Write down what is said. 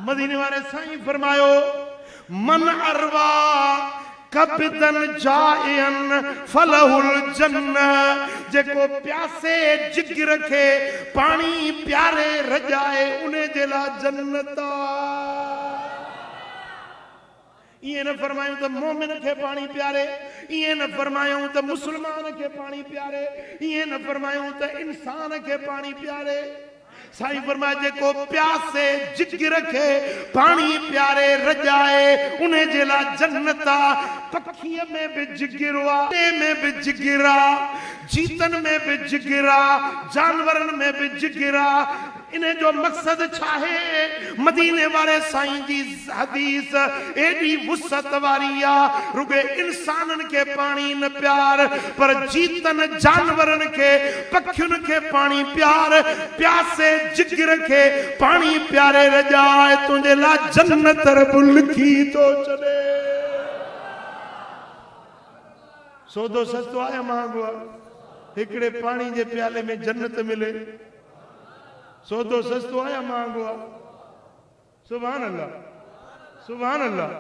मदीने वाले साईं फरमायो मन अरवा कबिदन जायन फलहुल जन्ना, जेको प्यासे जिगर रखे पानी प्यारे रजाए उन्हें जेला जन्नता। ये न फरमायूं तो मोमिन के पानी प्यारे, ये न फरमायूं तो मुसलमान के पानी प्यारे, ये न फरमायूं तो इंसान के पानी प्यारे। साईं फरमाए जेको प्यासे जिगर रखे पानी प्यारे रजाए उन्हें जेला जन्नता। पखिया में भी जिगरा, में भी जिगरा, जीतन में भी जिगरा, जानवरन में भी जिगरा। इन्हें जो मकसद चाहे मदीने वाले साईं जी हदीस एडी वुसत वारी आ, रुगे इंसानन के पानी न प्यार पर जीतन जानवरन के पखियुन के पानी प्यार। प्यासे जिगर के पानी प्यारे रजाए तुझे ला जन्नत रबुल की तो चले। सौदो सस्तो आया मांगो हिकड़े पानी जे प्याले में जन्नत मिले। सौदो सस्तो आया मांगो। सुभान अल्लाह, सुभान अल्लाह।